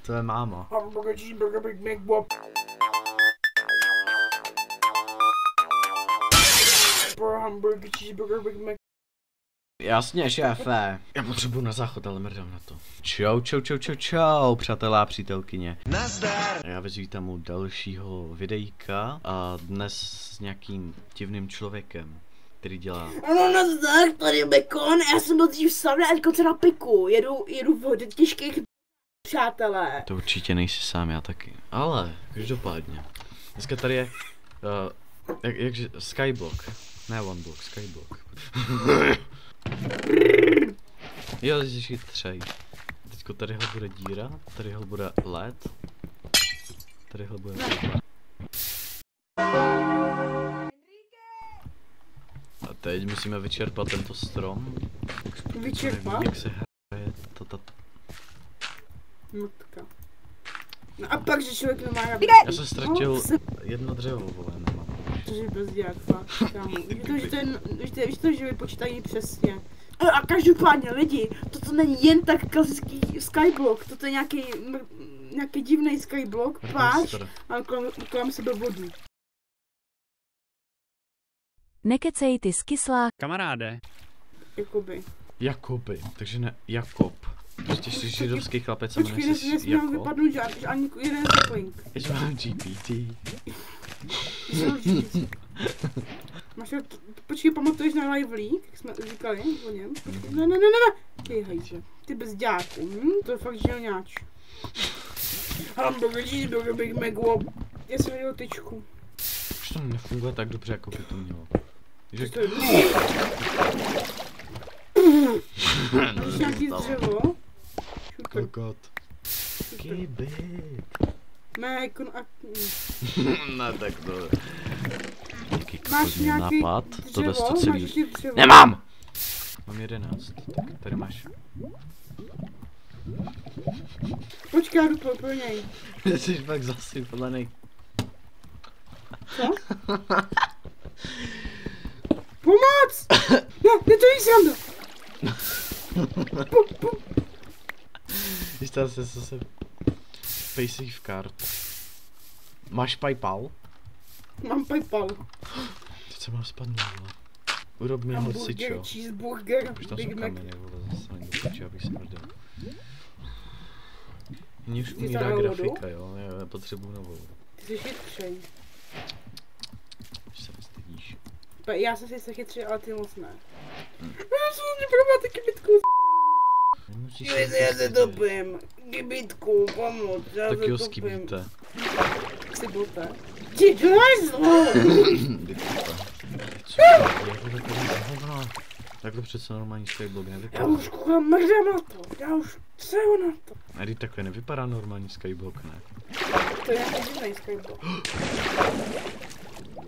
To je máma. Hamburger, cheeseburger, Big Mac, Bob. Hamburger, cheeseburger, Big Mac. Jasně, šéfe. Já potřebuji na záchod, ale mrdám na to. Čau, přátelé a přítelkyně. Nazdar! Já vás vítám u dalšího videjka a dnes s nějakým divným člověkem, který dělá... Ano, nazdar, tady je Bekon, já jsem byl dřív sám a teďko se na piku. Jedu v těžkých přátelé. To určitě nejsi sám, já taky. Ale, každopádně. Dneska tady je... jakže... Skyblock. Ne OneBlock, Skyblock. Jo, jsi chytřej. Teďko tadyhle bude díra, tadyhle bude led. Tadyhle bude voda. A teď musíme vyčerpat tento strom. Vyčerpat? Nevím, jak se hraje tato... Nutka. No a pak, že člověk nemá rád. Já jsem ztratil jedno dřevo, vole, nemám. Což je bezdělák, fakt, kámo. Víš to, že vypočítají přesně. A každopádně lidi, toto není jen tak klasický skyblock, toto je nějaký divný skyblock, pláž, ale kolem sebe vodu. Nekecej ty skyslá. Kamaráde. Jakoby, takže ne, Jakob. Prostě jsi židovský chlapec a počkej, nesmí nám vypadnout žádný, ani jeden zaplink. Já mám GPT. Počkej, pamatuješ na Live League, jak jsme říkali o něm? Ne. Ty hejže, ty bezďáku, to je fakt žilňáč. Hamburger, cheeseburger, Big Mac, Wop. Já jsem viděl tyčku. Už to nefunguje tak dobře, jako by to mělo. Že... Máš nějaký dřevo? Kokot. Kybit. Ne, No tak to... Máš nějaký nápad? dřevo? Máš ještě dřevo? Nemám! Mám 11, tak tady máš. Počkej, já jdu pro něj. Jsi fakt zasyplený. Co? Pomoc! Ne, to jí sranda! Když tam se zase... Paysafe card. Máš PayPal? Mám PayPal. Teď se mám spadnout, vole. Urob mi hosičo. Hamburger, cheeseburger, Už tam Big jsou Mac. kameny, vole, zase ani do piči, abych se mrdal. Mně už Ty umírá zahrál grafika, jo, já potřebuju novou. Ty jsi chytřej. Už se nestydíš. Já jsem si chytřej, ale ty moc ne. Já jsem mě probá taky bytku. Nemusíš Já se topím. Kybitku, pomoc, já se tak jo, topím. skibíte. Jsi bote. Ty dojezlo! Takhle přece normální skyblock Já nevypadá. už koukám, mrdám na to. Já už třeho na to. A teď takhle nevypadá normální skyblock, ne? To je nějaký divnej skyblock.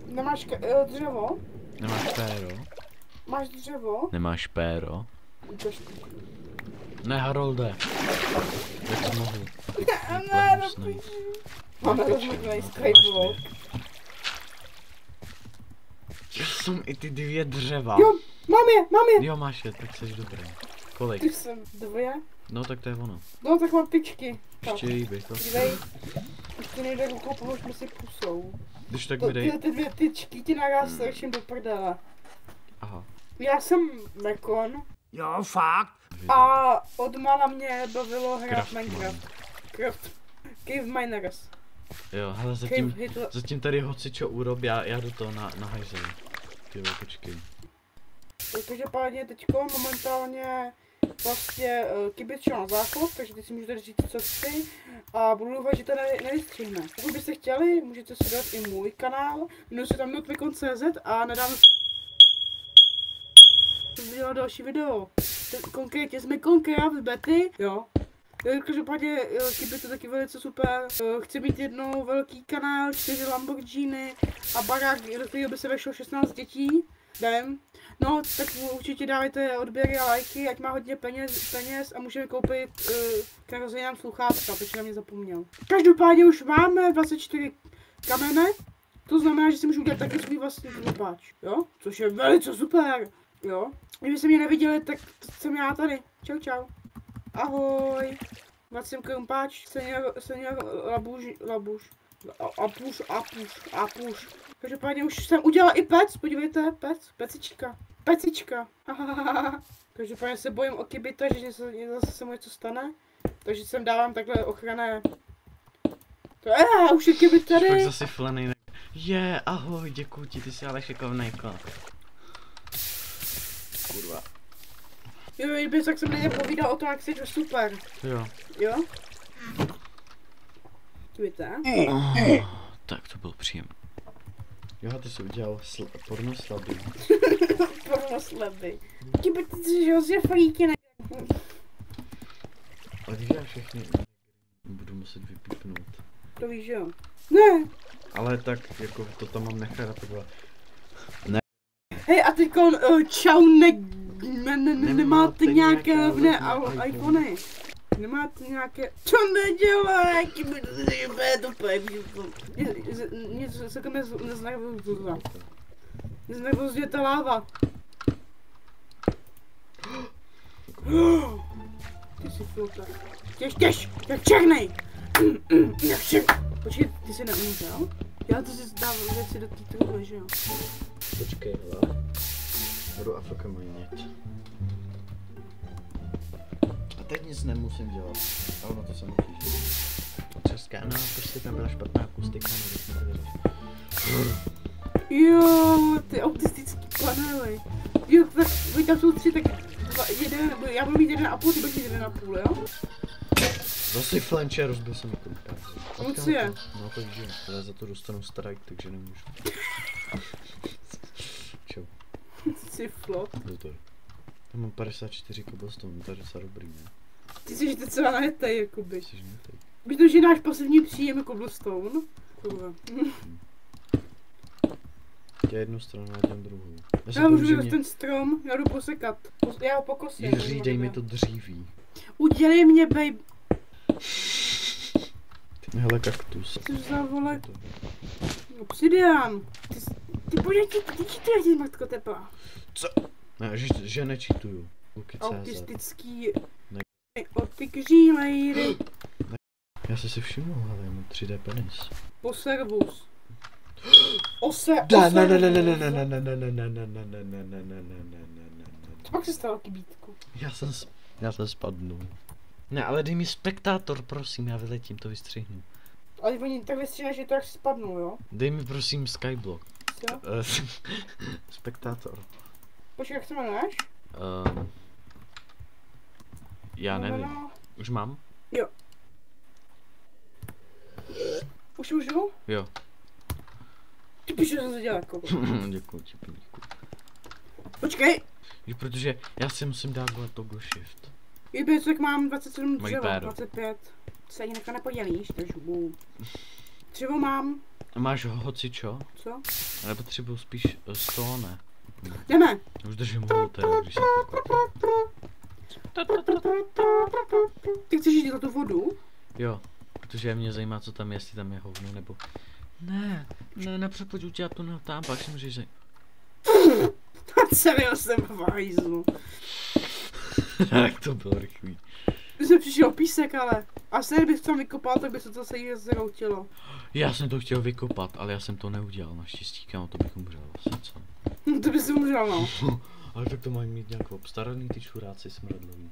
Nemáš dřevo? Nemáš péro? Máš dřevo? Nemáš péro? Ukaž. Ne, Harolde. Jak jsi mohl? Ne, máme rozmrknej skyblock. Jsem i ty dvě dřeva. Jo, mám je. Jo, máš je, tak jsi dobrý. Kolik? Ty jsem dvě. No tak to je ono. No tak mám tyčky. Ještě jí bych to. Dívej. Už to nejde rukou, pomož mi si pusou. Když tak mi dej. Ty dvě tyčky ti naraz straším do prdele. Aha. Já jsem Bekon. Jo, fakt. A od mala mě bavilo hrát Craft Minecraft. Cave Miners. Jo, hele, zatím tady hocičo urob, já jdu to na hajzel. Ty jo, počkej. Každopádně teďko momentálně vlastně Kybit šel na záchod, takže ty si můžete říct, co chci. A budu doufat, že to nevystřihne. Pokud byste chtěli, můžete si dát i můj kanál. Jmenuji se tam notvikon.cz a nedávno jsem dělal další video. Konkrétně jsme Minecraft bety, jo. Každopádně Kybit je taky velice super. Chci mít jednou velký kanál, 4 Lamborghini a barák, do kterého by se vešlo 16 dětí. Jdem. No, tak určitě dávajte odběry a lajky, ať má hodně peněz a můžeme koupit k narozeninám sluchátka, protože na mě zapomněl. Každopádně už máme 24 kamene, to znamená, že si můžu udělat taky svůj vlastní krumpáč, jo? Což je velice super, jo? Kdybyste mě neviděli, tak jsem já tady. Čau, čau. Ahoj. Vracím krumpáč, senior labuš. Apuš. Každopádně už jsem udělala i pec, podívejte, pecička. Každopádně se bojím o kybita, že zase se mu něco stane. Takže sem dávám takhle ochranné. Už je kybit tady. Fakt zasyflený. Ahoj, děkuji ti, ty jsi ale šikovnejko. Kurva. Jo, tak jsem mě povídal o tom, jak jsi super. Jo? Víte? Tak to bylo příjemné. Jo, ty jsi udělal porno slabý. Porno slabý. Kybit, ty jsi hrozně freaky, ne? Ale když já všechny budu muset vypípnout. To víš, jo? Ne! Ale tak, jako to tam mám nechat a takhle. Ne. Hej, a teďko, čau, nemáte nějaké levné iPhony? Nemáte nějaké... Co nedělá, jaký by to něco se mě neznervozuje ta láva. Ty jsi filtr. Těž, jak černej! Počkej, ty jsi neumřel? Já to si dám věci do té truhle, že jo? Počkej, hele. Budu Afrika majnět. A teď nic nemusím dělat. Ale na to jsem určitě. Česká, no, prostě tam byla špatná akustika, Jo, ty autistický panely. Jo, tak vy tam jsou 3, tak já budu mít 1,5, ty budeš mít 1,5, jo? Zase flanče, rozbil jsem to. Co je? No takže, ale za to dostanu strike, takže nemůžu. Čau. Jsi flot. Já mám 54 cobblestone, to je docela dobrý, ne? Ty jsi docela najetej, jakoby. Jsi najetej. Protože náš pasivní příjem cobblestone. Kurva. Já jednu stranu a ten druhou. Já už jdu ten strom, já jdu posekat. Já ho pokosím. Jiří, dej mi to dříví. Udělej mě, babe. Hele, kaktus. Co za vole? Obsidian. Ty pojď, ty čítuješ, matko tepa. Co? Ne, že nečítuju. Autistický... Otikžílejry. Já jsem si všiml, ale já mám 3D penis. Poservus. Co pak se stalo, kybítku? Já jsem spadnul. Ne, ale dej mi spektátor, prosím, já vyletím, to vystřihnu. Ale oni tak vystříhají, že to jak spadnou, jo? Dej mi prosím skyblock. Co? Spektátor. Počkej, jak se jmenuješ? Já nevím. Už mám? Jo. Už můžu? Jo. Ty píšu, že jsem to dělal jako. Děkuji ti, děkuji. Počkej! Protože já si musím dát toggle shift. Jebe, tak mám 27 dřeva, 25. Se ani nechá nepodělíš, takže dřevo mám. A máš hoci čo? Co? Ale potřebuju spíš stone. Jdeme! Už držím vodu teda, když jsem Ty chceš jít na tu vodu? Jo, protože mě zajímá, co tam je, jestli tam je hovno, nebo... Ne, nepřepoď udělat tu tam, pak si můžeš zajít. Celý jsem v hajzlu. Tak to bylo rychlý. Když jsem přišel písek, ale... A se kdybych to vykopal, tak by se to celý zroutilo. Já jsem to chtěl vykopat, ale já jsem to neudělal, naštěstí, kámo, to bych umřel asi, co? To by si umřel, no. Ale tak to mají mít nějakou obstaraný ty čuráci smradlový.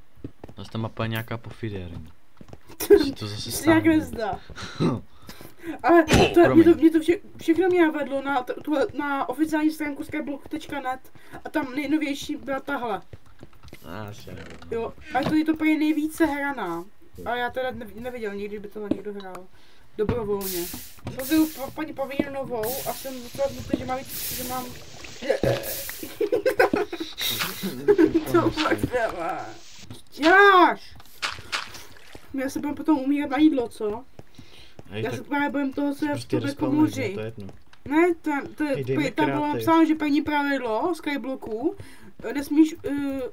Nás ta mapa je nějaká pofidérní. To zase stáhne. Nějak nezdá. Ale to, mě to všechno mě vedlo na oficiální stránku skyblock.net a tam nejnovější byla tahle. Jo, a to je to prý nejvíce hraná. A já teda neviděl nikdy, by tohle někdo hrál. Dobrovolně. Pozděju paní Pavínu novou a jsem docela zmutný, že mám víc, že mám... To fakt dělá. Děláš! Já se budem potom umírat na jídlo, co? Já se právě bojím toho, co je v tobě komoři. Ne, tam bylo napsáno, že první pravidlo Skyblocku,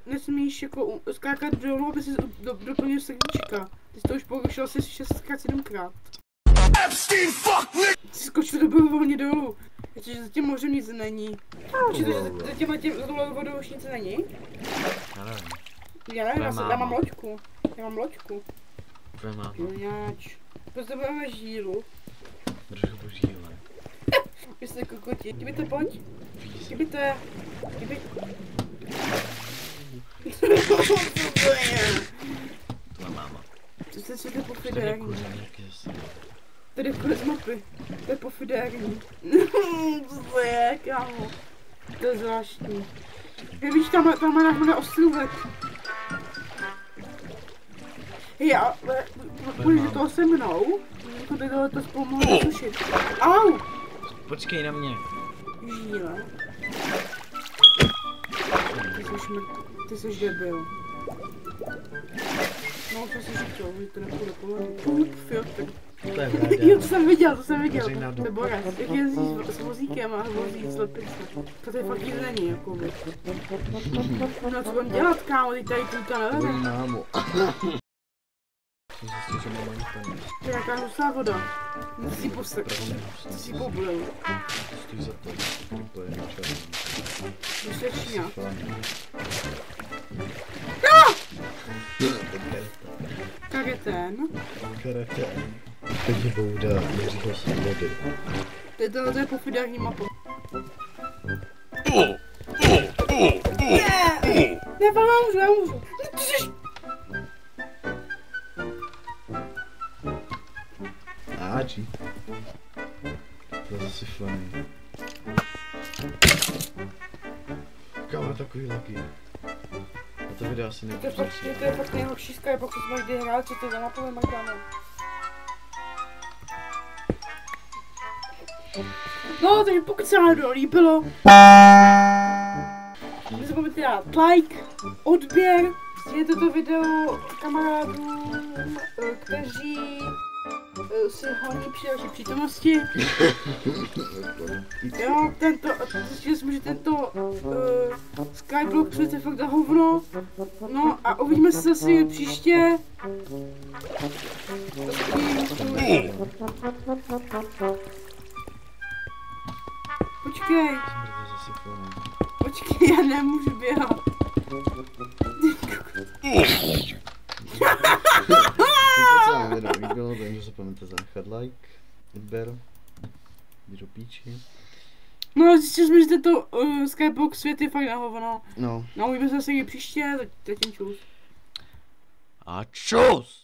nesmíš jako skákat dolů, aby si doplnil srdíčka. Ty jsi to už porušil asi 6x, 7krát. Jsi skočil dobrovolně dolů. Protože za tím mořem nic není. Za touhle vodou už nic není? Já nevím. Já nevím, já mám loďku. tvoje máma. Joňáč. Pozdravujeme Žílu. Držu žíle. Vy jste kokoti. Kybite, pojď. Kybite. Tvoje máma. Co jste si to Tady pofidérní? kuřeník je. Tady je konec mapy. To je pofidérní. Co to je, kámo? To je zvláštní. Víš, tam má náhle ostrůvek. Já, půjdeš do toho se mnou? To by to spolu mohlo sušit. Au! Počkej na mě. Žíle. Ty jsi debil. No, už asi říkal, že to nepůjde pohodit. Filtr. To je Jo, to jsem viděl. Veřejná To je Boris. Jak jezdíš s vozíkem a vozí slepice. To je fakt jízdení, jakoby. No, co budem dělat, kámo, teď tady tuta nevede. Tvoji mámu. Zjistil, že máma úplně. To je nějaká hustá voda. Ty si posek. Ty si poblil. Stojí za to. To je černý. To je Čína. Karetén. Karetén. Teď bouda Jiřího Svobody. To je pofidární mapa. Ne, já můžu. Áči. To je zase funny. Kam je takový laky? A to video asi To je fakt nejhorší Skype, pokud jsme kdy hráli, co to za mapu Magdana. No, takže pokud se vám to líbilo, nezapomeňte dát like, odběr, sdílejte toto video kamarádům, kteří si honí při další přítomnosti. Jo, zjistili jsme, že tento Skyblock je fakt za hovno. No a uvidíme se zase příště. Počkej. Počkej, já nemůžu běhat. Líbilo, takže zapomeňte zanechat like, odběr, jdi do píči. No, zjistili jsme, že tento Skybox svět je fakt na hovno. No. No, uvidíme se zase příště, zatím čus. A čus!